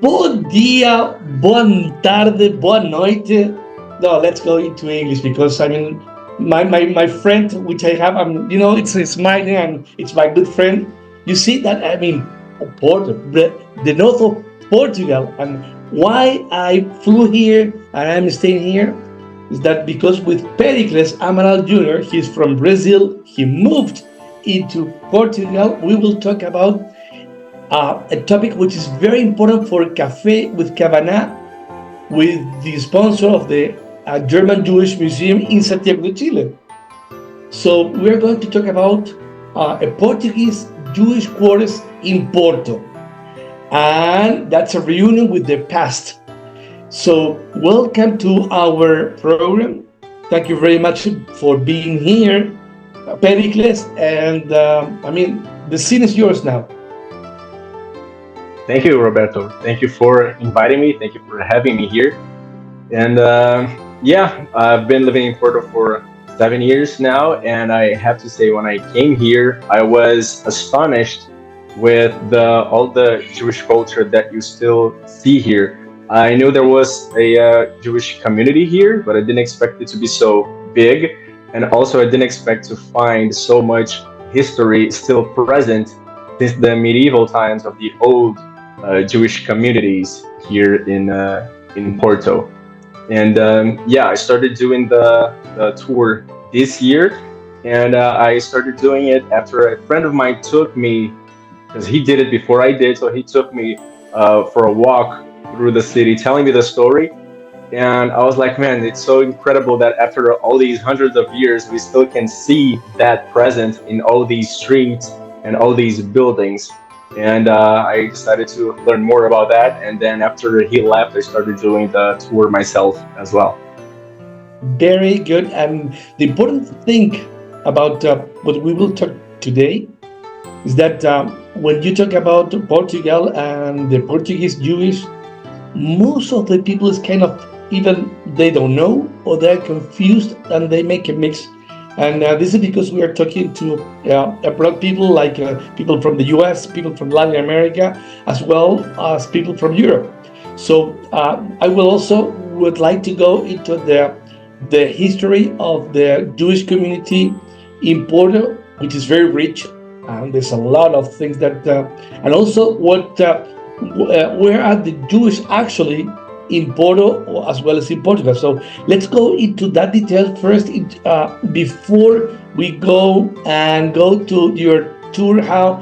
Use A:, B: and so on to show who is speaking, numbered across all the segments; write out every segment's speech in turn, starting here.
A: Bom dia, boa tarde, boa noite. No, let's go into English because I mean, my friend, which I have, it's smiling and it's my good friend. You see that, I mean, Porto, the north of Portugal, and why I flew here and I'm staying here is that because with Pericles Amaral Jr., he's from Brazil, he moved into Portugal. We will talk about a topic which is very important for Café with Kavana, with the sponsor of the German Jewish Museum in Santiago de Chile. So we're going to talk about a Portuguese Jewish quarters in Porto, and that's a reunion with the past. So welcome to our program. Thank you very much for being here, Pericles, and the scene is yours now.
B: Thank you, Roberto. Thank you for inviting me. Thank you for having me here. And yeah, I've been living in Porto for 7 years now. And I have to say, when I came here, I was astonished with all the Jewish culture that you still see here. I knew there was a Jewish community here, but I didn't expect it to be so big. And also, I didn't expect to find so much history still present since the medieval times of the old Jewish communities here in Porto. And yeah, I started doing the tour this year, and I started doing it after a friend of mine took me, because he did it before I did, so he took me for a walk through the city, telling me the story. And I was like, man, it's so incredible that after all these hundreds of years, we still can see that present in all these streets and all these buildings. And I decided to learn more about that. And then after he left, I started doing the tour myself as well.
A: Very good. And the important thing about what we will talk today is that when you talk about Portugal and the Portuguese Jewish, most of the people is kind of even they don't know or they're confused and they make a mix. And this is because we are talking to abroad people like people from the US, people from Latin America, as well as people from Europe. So I will also would like to go into the history of the Jewish community in Porto, which is very rich. And there's a lot of things that, and also where are the Jewish actually in Porto as well as in Portugal. So let's go into that detail first before we go to your tour. How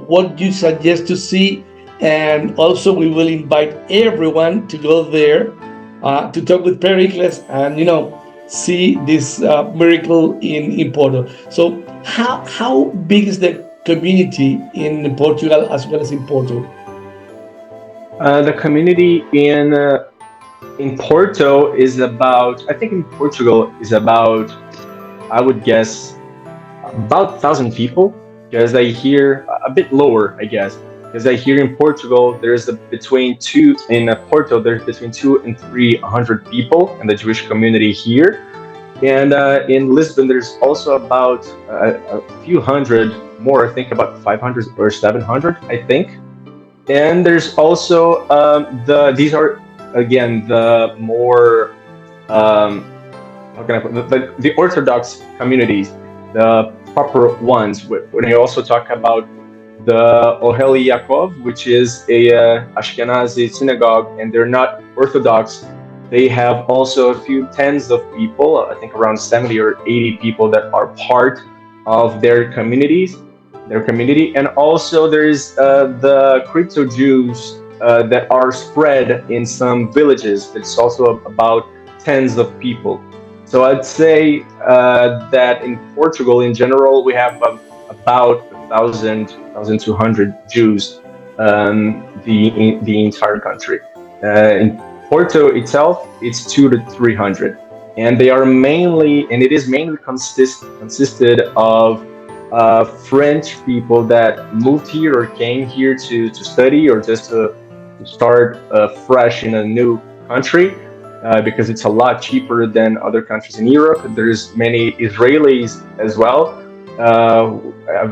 A: what you suggest to see, and also we will invite everyone to go there to talk with Pericles and see this miracle in Porto. So how big is the community in Portugal as well as in Porto?
B: The community in Porto is about, I think in Portugal is about, I would guess, about 1,000 people, because I hear a bit lower, I guess, because I hear in Portugal there's in Porto there's between 200 and 300 people in the Jewish community here, and in Lisbon there's also about a few hundred more, I think about 500 or 700, I think. And there's also these are again the more how can I put the Orthodox communities, the proper ones. When I also talk about the Oheli Yaakov, which is a Ashkenazi synagogue, and they're not Orthodox. They have also a few tens of people, I think around 70 or 80 people that are part of their community, and also there's the crypto Jews that are spread in some villages. It's also about tens of people. So I'd say that in Portugal in general we have about 1,200 Jews, the entire country. In Porto itself, it's 200 to 300, and it is mainly consisted of French people that moved here or came here to study or just to start fresh in a new country, because it's a lot cheaper than other countries in Europe. There's many Israelis as well.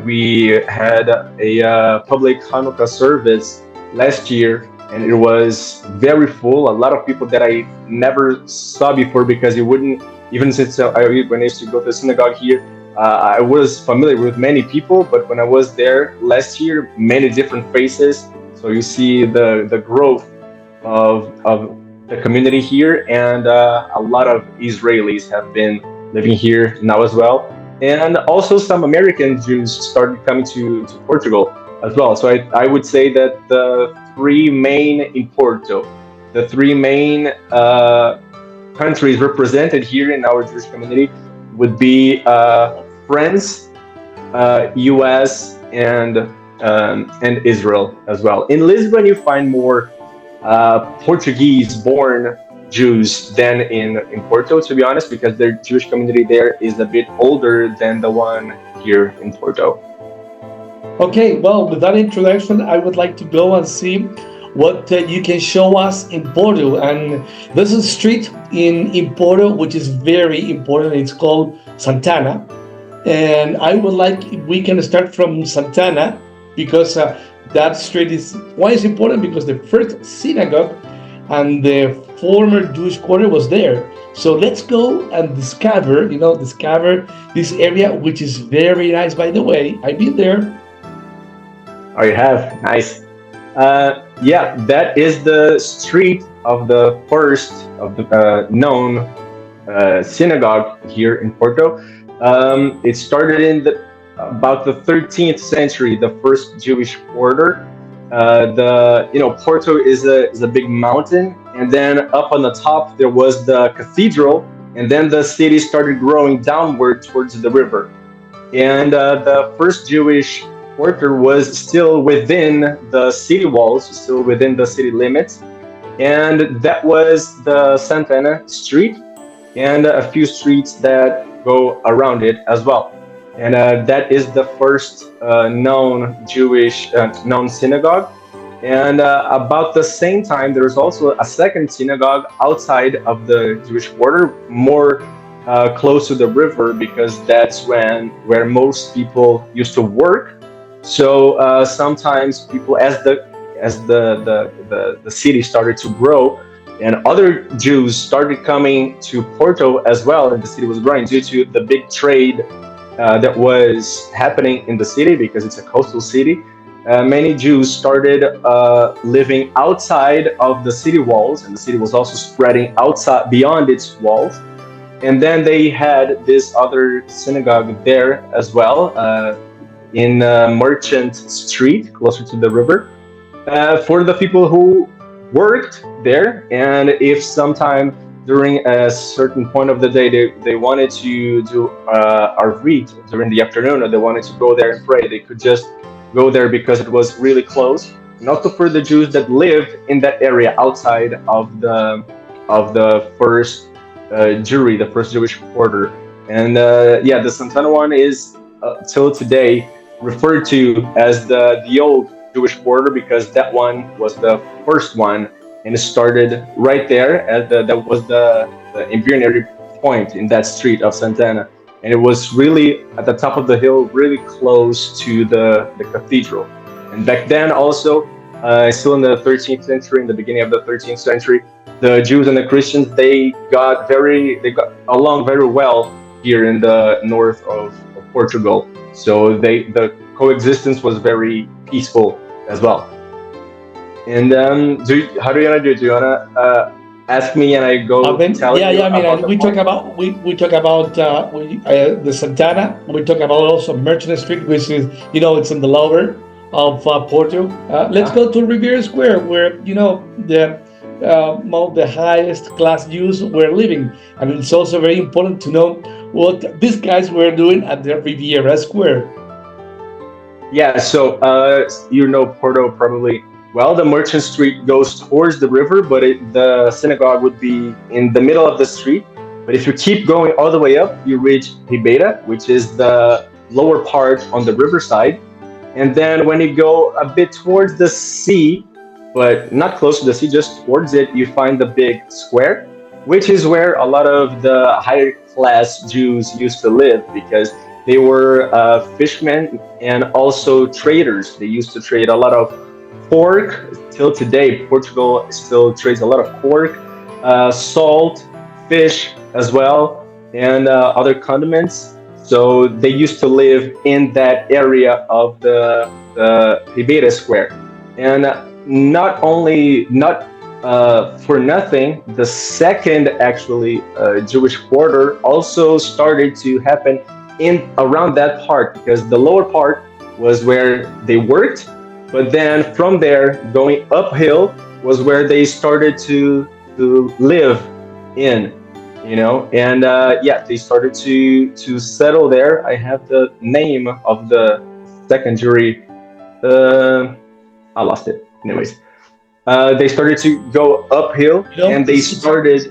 B: We had a public Hanukkah service last year and it was very full. A lot of people that I never saw before, because you wouldn't, even since when I used to go to the synagogue here, I was familiar with many people, but when I was there last year, many different faces. So you see the growth of the community here, and a lot of Israelis have been living here now as well, and also some American Jews started coming to Portugal as well. So I would say that the three main in Porto, the three main countries represented here in our Jewish community would be France, U.S., and Israel as well. In Lisbon, you find more Portuguese-born Jews than in Porto, to be honest, because their Jewish community there is a bit older than the one here in Porto.
A: Okay, well, with that introduction, I would like to go and see what you can show us in Porto. And there's a street in Porto which is very important. It's called Santana. And I would like, if we can start from Santana, because that street is, why is important? Because the first synagogue and the former Jewish quarter was there. So let's go and discover this area, which is very nice, by the way. I've been there.
B: Oh, you have? Nice. Yeah, that is the street of the first of the known synagogue here in Porto. It started in about the 13th century, the first Jewish quarter. Porto is a big mountain, and then up on the top there was the cathedral, and then the city started growing downward towards the river. And the first Jewish quarter was still within the city walls, still within the city limits, and that was the Santana Street, and a few streets that go around it as well. And that is the first known Jewish known synagogue. And about the same time, there's also a second synagogue outside of the Jewish quarter, more close to the river, because that's where most people used to work. So sometimes people, as the city started to grow, and other Jews started coming to Porto as well, and the city was growing due to the big trade that was happening in the city, because it's a coastal city. Many Jews started living outside of the city walls, and the city was also spreading outside beyond its walls. And then they had this other synagogue there as well, in Merchant Street, closer to the river, for the people who worked there. And if sometime during a certain point of the day they wanted to do Arvit during the afternoon, or they wanted to go there and pray, they could just go there because it was really close. And also for the Jews that lived in that area outside of the first Jewry, the first Jewish quarter. And the Santana one is till today referred to as the old Jewish quarter, because that one was the first one, and it started right there that was the embrionary point in that street of Santana. And it was really at the top of the hill, really close to the cathedral. And back then also, still in the 13th century, in the beginning of the 13th century, the Jews and the Christians, they got along very well here in the north of Portugal. So the coexistence was very peaceful as well. And how do you want to do it? Do you want to ask me and I go tell you?
A: Yeah. I mean, we talk about the Santana. We talk about also Merchant Street, which is, it's in the lower of Porto. Let's go to Riviera Square, where the highest class Jews were living. And it's also very important to know what these guys were doing at the Riviera Square.
B: Yeah, so Porto probably. Well, the Merchant Street goes towards the river, but the synagogue would be in the middle of the street. But if you keep going all the way up, you reach Ribeira, which is the lower part on the riverside. And then when you go a bit towards the sea, but not close to the sea, just towards it, you find the big square, which is where a lot of the higher class Jews used to live, because they were fishermen and also traders. They used to trade a lot of pork. Till today, Portugal still trades a lot of pork, salt, fish as well, and other condiments. So they used to live in that area of the Ribeira Square, and not for nothing, the second actually Jewish quarter also started to happen in around that part because the lower part was where they worked, but then from there going uphill was where they started to live in, and yeah, they started to settle there. I have the name of the second jury. Uh, I lost it. Anyways, they started to go uphill,
A: You know,
B: and they started.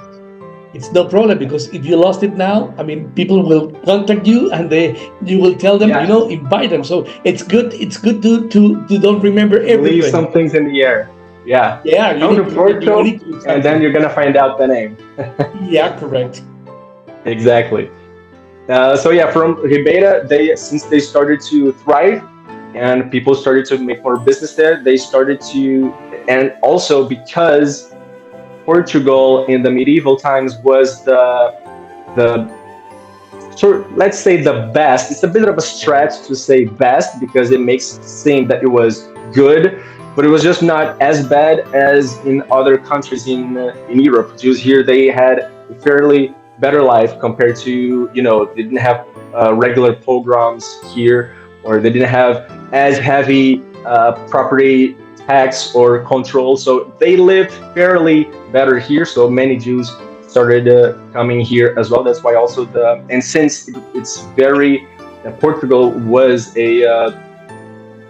A: it's no problem because if you lost it now, I mean, people will contact you and you will tell them,
B: Yeah,
A: invite them. So it's good to don't remember
B: leave
A: everything.
B: some things in the air. Yeah,
A: Yeah,
B: come to
A: you
B: Porto,
A: need to do
B: and then
A: something.
B: you're gonna find out the name.
A: Yeah, correct.
B: Exactly. So yeah, from Ribeira, they since they started to thrive and people started to make more business there, they started to, and also because Portugal in the medieval times was the sort, let's say, the best. It's a bit of a stretch to say best because it makes it seem that it was good, but it was just not as bad as in other countries in Europe. Jews here, they had a fairly better life compared to, they didn't have regular pogroms here, or they didn't have as heavy property tax or control, so they lived fairly better here. So many Jews started coming here as well. That's why also and since it's very Portugal was a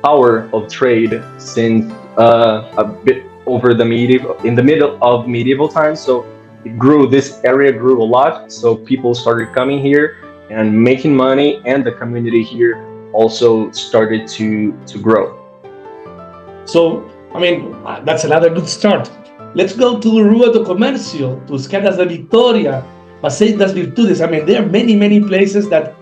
B: power of trade since a bit over the medieval in the middle of medieval times. So it grew. This area grew a lot. So people started coming here and making money, and the community here also started to grow.
A: So, I mean, that's another good start. Let's go to Rua do Comercio, to Escadas da Vitória, Passeio das Virtudes. I mean, there are many, many places that,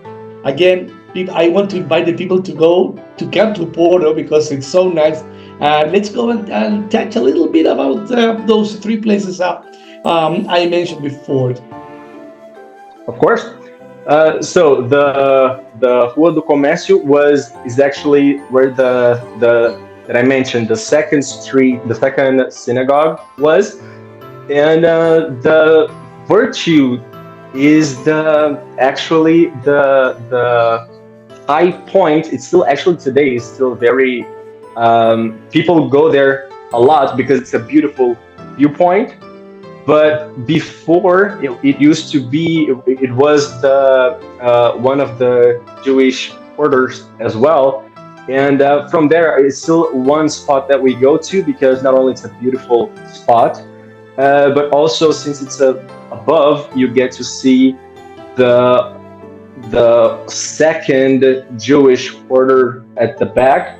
A: again, I want to invite the people to come to Porto because it's so nice. Let's go and touch a little bit about those three places I mentioned before.
B: Of course. So the Rua do Comércio is actually where the that I mentioned, the second street, the second synagogue was, and the virtue is the actually the high point. It's still actually today is still very people go there a lot because it's a beautiful viewpoint. But before it used to be, it was the one of the Jewish quarters as well, and from there it's still one spot that we go to because not only it's a beautiful spot, but also since it's above, you get to see the the second Jewish quarter at the back,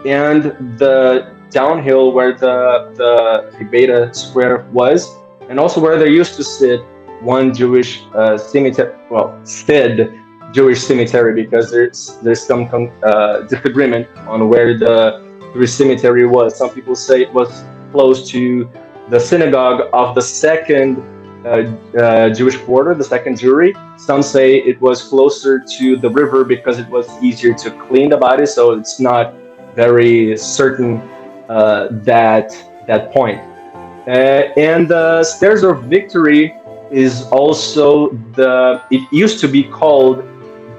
B: and the downhill where the Ribeira Square was, and also where there used to sit one Jewish cemetery. Well, said Jewish cemetery because there's some disagreement on where the Jewish cemetery was. Some people say it was close to the synagogue of the second Jewish quarter, the second Jewry. Some say it was closer to the river because it was easier to clean the body, so it's not very certain that point. And the Stairs of Victory is also it used to be called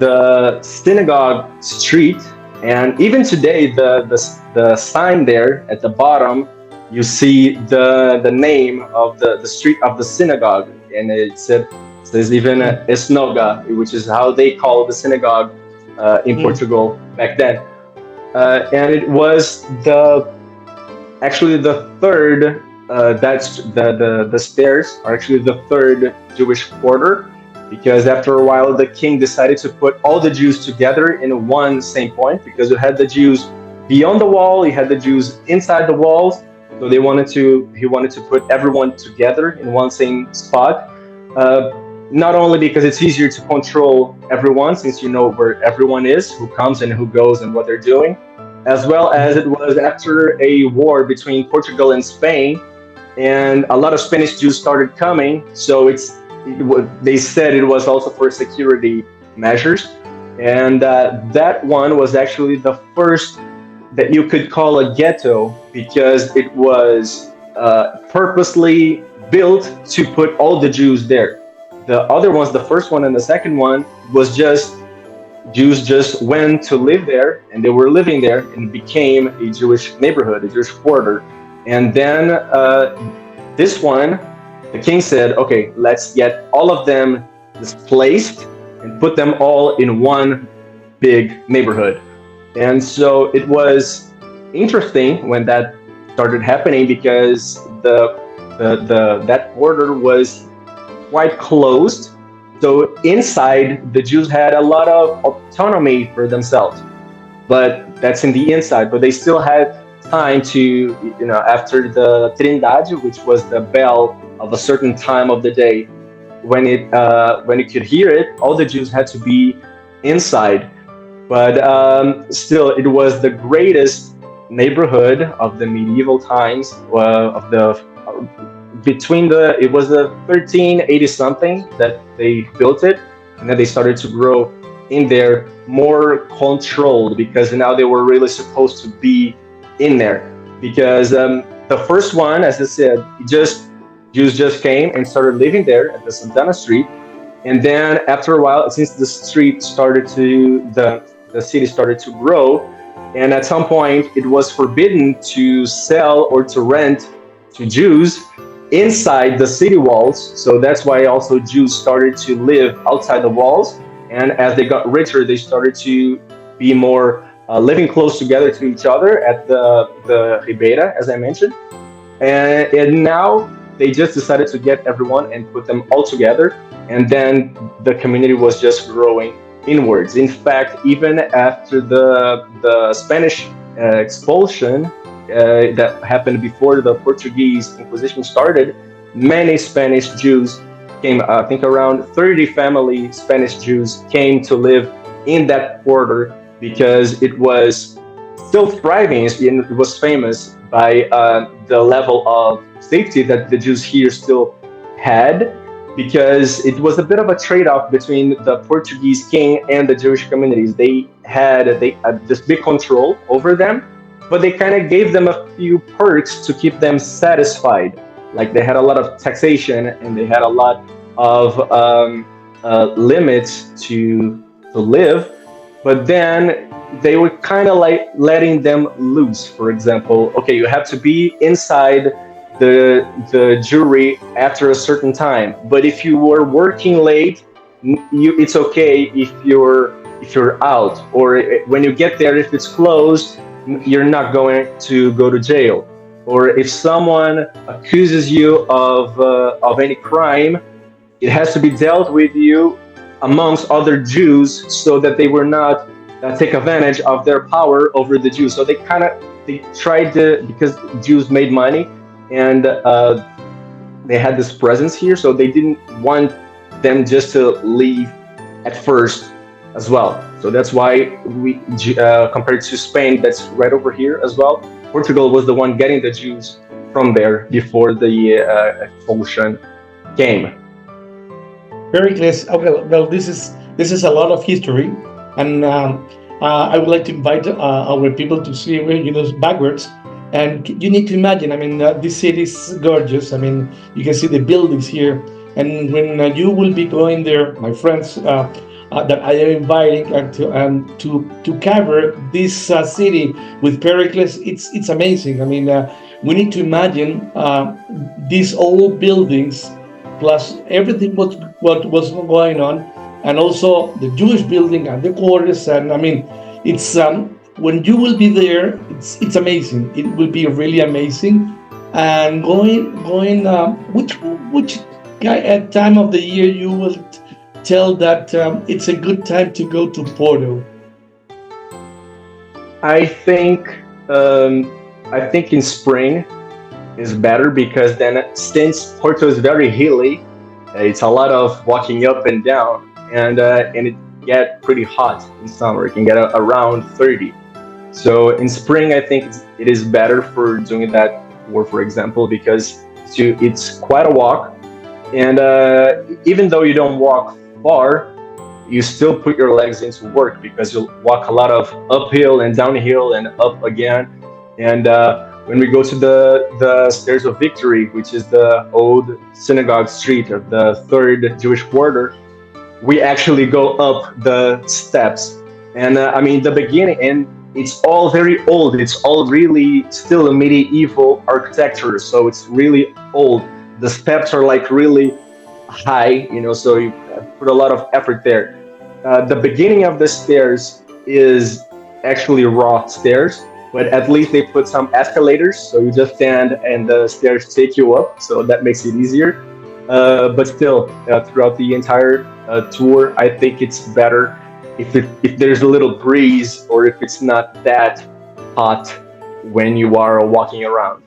B: the Synagogue Street, and even today the sign there at the bottom, you see the name of the street of the synagogue, and it says even Esnoga, which is how they call the synagogue in
A: Mm.
B: Portugal back then. And it was actually the third. That's the stairs are actually the third Jewish quarter, because after a while the king decided to put all the Jews together in one same point, because you had the Jews beyond the wall, you had the Jews inside the walls, so he wanted to put everyone together in one same spot. Uh, Not only because it's easier to control everyone, since you know where everyone is, who comes and who goes and what they're doing, as well as it was after a war between Portugal and Spain, and a lot of Spanish Jews started coming. So they said it was also for security measures, and that one was actually the first that you could call a ghetto because it was purposely built to put all the Jews there. The other ones, the first one and the second one, was just Jews just went to live there and they were living there and it became a Jewish neighborhood, a Jewish quarter. And then this one, the king said, okay, let's get all of them displaced and put them all in one big neighborhood. And so it was interesting when that started happening because the that border was quite closed. So inside, the Jews had a lot of autonomy for themselves, but that's in the inside. But they still had time to, after the Trindade, which was the bell of a certain time of the day, when you could hear it, all the Jews had to be inside. But still, it was the greatest neighborhood of the medieval times. Of the between the It was the 1380 something that they built it, and then they started to grow in there more controlled because now they were really supposed to be in there. Because the first one, as I said, Jews just came and started living there at the Santana Street, and then after a while, since the city started to grow, and at some point it was forbidden to sell or to rent to Jews inside the city walls. So that's why also Jews started to live outside the walls. And as they got richer, they started to be more living close together to each other at the Ribeira, as I mentioned. And now they just decided to get everyone and put them all together. And then the community was just growing inwards. In fact, even after the Spanish expulsion that happened before the Portuguese Inquisition started, many Spanish Jews came. I think around 30 family Spanish Jews came to live in that quarter because it was still thriving and it was famous by the level of safety that the Jews here still had, because it was a bit of a trade-off between the Portuguese king and the Jewish communities. They had this big control over them, but they kind of gave them a few perks to keep them satisfied. Like they had a lot of taxation and they had a lot of limits to live, but then they were kind of like letting them loose. For example, okay, you have to be inside the jury after a certain time, but if you were working late, it's okay if you're out, or when you get there, if it's closed, you're not going to go to jail. Or if someone accuses you of any crime, it has to be dealt with you amongst other Jews so that they were not take advantage of their power over the Jews. So they tried to, because Jews made money and they had this presence here, so they didn't want them just to leave at first as well. So that's why compared to Spain, that's right over here as well, Portugal was the one getting the Jews from there before the expulsion came.
A: Very clear. Okay, well, this is a lot of history, and I would like to invite our people to see backwards. And you need to imagine. I mean, this city is gorgeous. I mean, you can see the buildings here, and when you will be going there, my friends, that I am inviting to cover this city with Pericles, it's amazing. I mean, we need to imagine these old buildings plus everything what was going on, and also the Jewish building and the quarters. And I mean, it's when you will be there, it's amazing. It will be really amazing. And going which time of the year you will tell that it's a good time to go to Porto?
B: I think in spring is better, because then, since Porto is very hilly, it's a lot of walking up and down, and it get pretty hot in summer. It can get around 30. So in spring, I think it is better for doing that, for example, because it's quite a walk, and even though you don't walk far, you still put your legs into work because you'll walk a lot of uphill and downhill and up again. And when we go to the Stairs of Victory, which is the old synagogue street of the third Jewish quarter, we actually go up the steps. And I mean, the beginning, and it's all very old. It's all really still a medieval architecture, so it's really old. The steps are like really high, so you put a lot of effort there. The beginning of the stairs is actually raw stairs, but at least they put some escalators, so you just stand and the stairs take you up, so that makes it easier. But still, throughout the entire tour, I think it's better if there's a little breeze or if it's not that hot when you are walking around.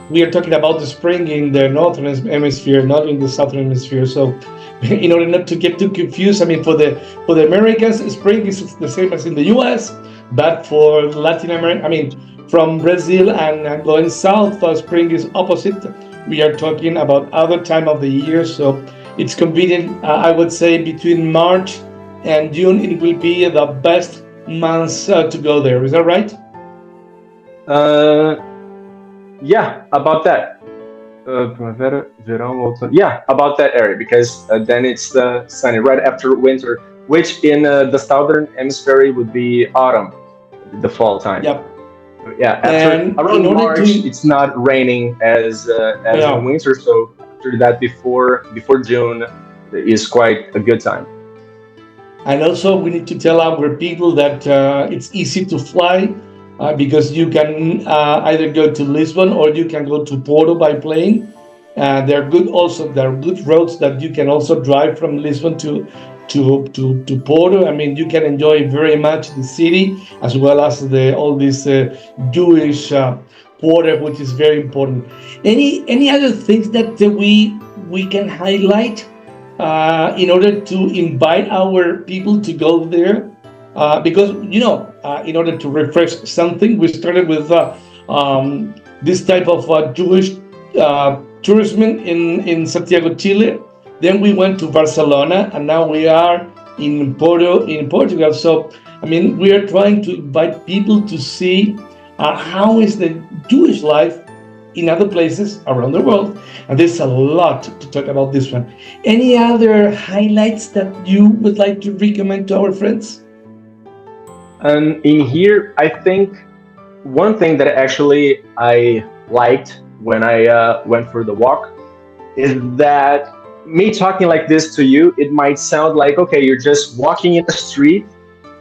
A: We are talking about the spring in the northern hemisphere, not in the southern hemisphere. So, in order not to get too confused, I mean, for the Americans, spring is the same as in the U.S., but for Latin America, I mean, from Brazil and going south, spring is opposite. We are talking about other time of the year, so it's convenient. I would say between March and June, it will be the best months to go there. Is that right?
B: Uh, yeah, about that. Primavera, verão, outono. Yeah, about that area because then it's sunny right after winter, which in the southern hemisphere would be autumn, the fall time.
A: Yep.
B: Yeah, after
A: And in
B: around
A: order
B: March,
A: to,
B: it's not raining as in
A: yeah,
B: winter. So after that, before June, is quite a good time.
A: and also we need to tell our people that it's easy to fly because you can either go to Lisbon or you can go to Porto by plane. There are good roads that you can also drive from Lisbon to Porto. I mean, you can enjoy very much the city as well as the all this Jewish quarter, which is very important. Any other things that we can highlight in order to invite our people to go there? Because in order to refresh something, we started with this type of Jewish tourism in Santiago, Chile. Then we went to Barcelona, and now we are in Porto, in Portugal. So, I mean, we are trying to invite people to see how is the Jewish life in other places around the world. And there's a lot to talk about this one. Any other highlights that you would like to recommend to our friends?
B: And in here, I think one thing that actually I liked when I went for the walk is that me talking like this to you, it might sound like, okay, you're just walking in the street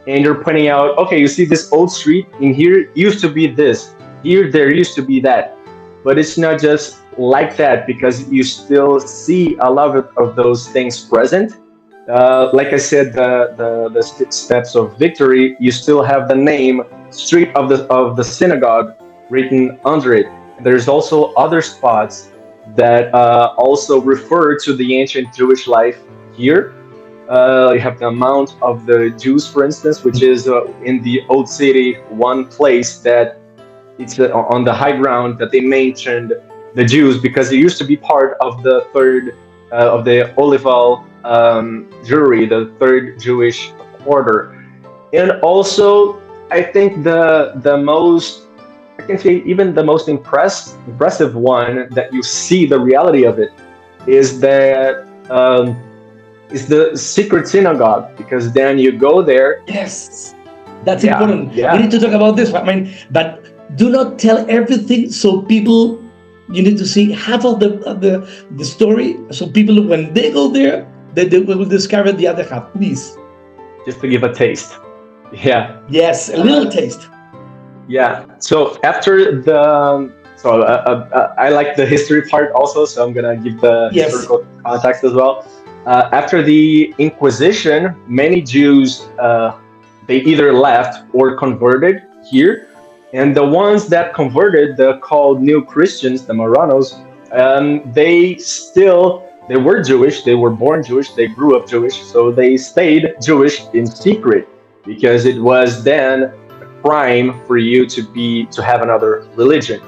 B: and you're pointing out, okay, you see this old street, in here used to be this, here there used to be that. But it's not just like that because you still see a lot of those things present. Like I said, the steps of victory, you still have the name street of the synagogue written under it. There's also other spots that also refer to the ancient Jewish life here. You have the Mount of the Jews, for instance, which is in the old city, one place that it's on the high ground that they mentioned the Jews because it used to be part of the third of the Olival Jewry, the third Jewish quarter. And also, I think the most, I can say even the most impressive one that you see the reality of it is that is the Secret Synagogue because then you go there.
A: Yes, that's
B: Yeah,
A: important. We
B: yeah.
A: need to talk about this. I mean, but do not tell everything. So people, you need to see half of the story. So people, when they go there, they will discover the other half. Please.
B: Just to give a taste. Yeah.
A: Yes, a little taste.
B: Yeah. So after the I like the history part also, so I'm gonna give the
A: Yes.
B: historical context as well. After the Inquisition, many Jews they either left or converted here, and the ones that converted, the called New Christians, the Marranos, they were Jewish, they were born Jewish, they grew up Jewish, so they stayed Jewish in secret because it was then crime for you to have another religion.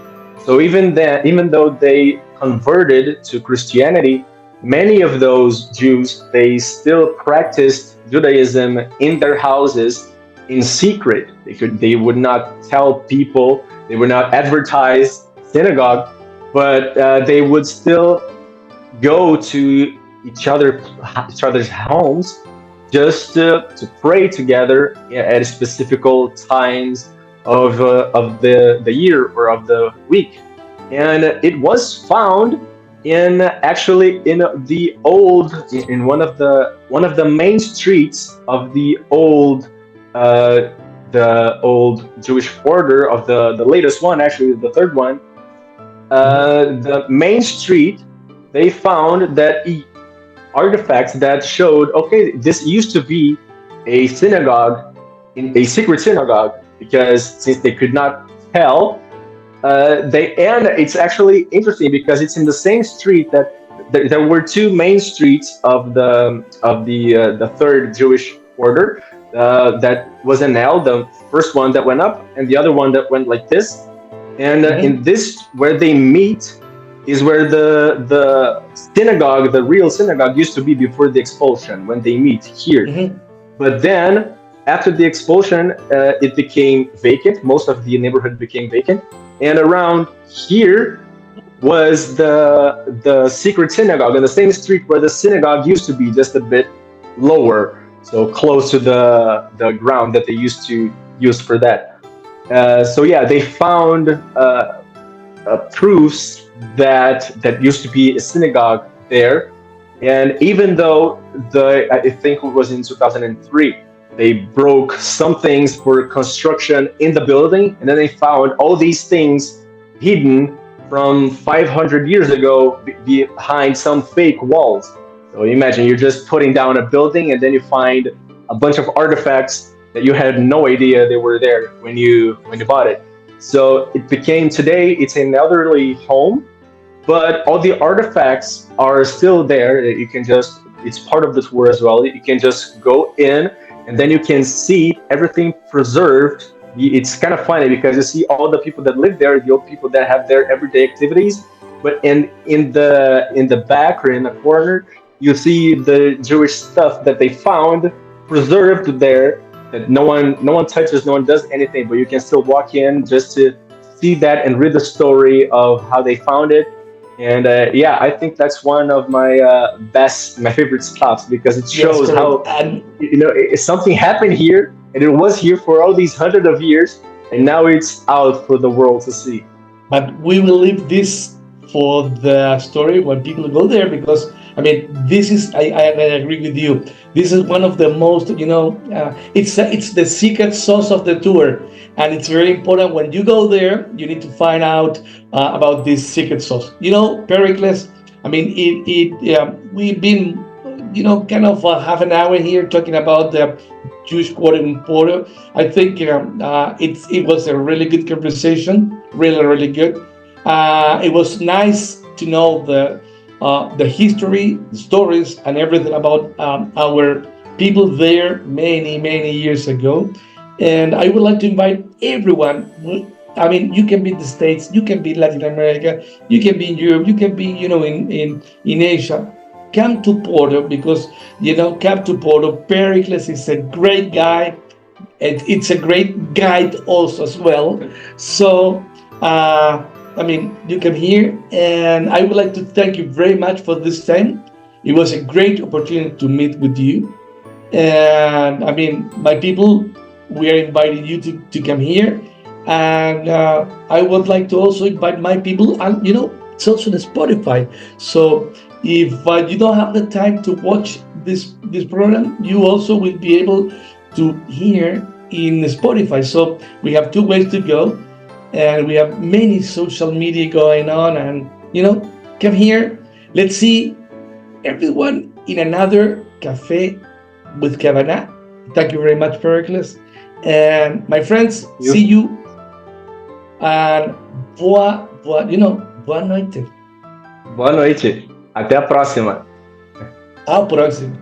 B: So even then, even though they converted to Christianity, many of those Jews, they still practiced Judaism in their houses in secret. They would not tell people, they would not advertise synagogue, but they would still go to each other's homes just to pray together at specific times of the year or of the week. And it was found in actually in the old in one of the main streets of uh, the old Jewish quarter of the latest one, actually the third one.
A: Mhm.
B: The main street, they found that artifacts that showed, okay, this used to be a synagogue, in a secret synagogue, because since they could not tell, they and it's actually interesting because it's in the same street that there were two main streets of the third Jewish order. That was an L, the first one that went up, and the other one that went like this. And in
A: Mhm.
B: this, where they meet, is where the synagogue, the real synagogue, used to be before the expulsion. When they meet here,
A: Mhm.
B: but then after the expulsion, it became vacant. Most of the neighborhood became vacant, and around here was the secret synagogue in the same street where the synagogue used to be, just a bit lower, so close to the ground that they used to use for that. So yeah, they found proofs that used to be a synagogue there. And even though I think it was in 2003, they broke some things for construction in the building, and then they found all these things hidden from 500 years ago behind some fake walls. So imagine you're just putting down a building, and then you find a bunch of artifacts that you had no idea they were there when you bought it. So it became, today it's an elderly home, but all the artifacts are still there. You can just, it's part of the tour as well. You can just go in, and then you can see everything preserved. It's kind of funny because you see all the people that live there, the old people that have their everyday activities, but in the back or in the corner, you see the Jewish stuff that they found preserved there, that no one touches, no one does anything, but you can still walk in just to see that and read the story of how they found it. And yeah, I think that's one of my my favorite stops, because it
A: Yes,
B: shows
A: correct.
B: how, something happened here, and it was here for all these hundred of years, and now it's out for the world to see.
A: But we will leave this for the story when people go there, because I mean this is I agree with you. This is one of the most, it's the secret sauce of the tour, and it's very important when you go there. You need to find out about this secret sauce. Pericles. I mean, we've been kind of half an hour here talking about the Jewish quarter in Porto. I think it was a really good conversation, really really good. It was nice to know the history, the stories, and everything about our people there many years ago. And I would like to invite everyone. I mean, you can be in the States, you can be in Latin America, you can be in Europe, you can be, in Asia. Come to Porto, because, come to Porto. Pericles is a great guy, and it's a great guide also as well. So, I mean, you come here, and I would like to thank you very much for this time. It was a great opportunity to meet with you. And I mean, my people, we are inviting you to come here. And I would like to also invite my people, and it's also on Spotify. So if you don't have the time to watch this program, you also will be able to hear in Spotify. So we have two ways to go, and we have many social media going on. And come here. Let's see everyone in another cafe with Kavana. Thank you very much, Pericles. And my friends, see
B: You,
A: you, and boa noite.
B: boa noite. Até a próxima.
A: Ao próximo.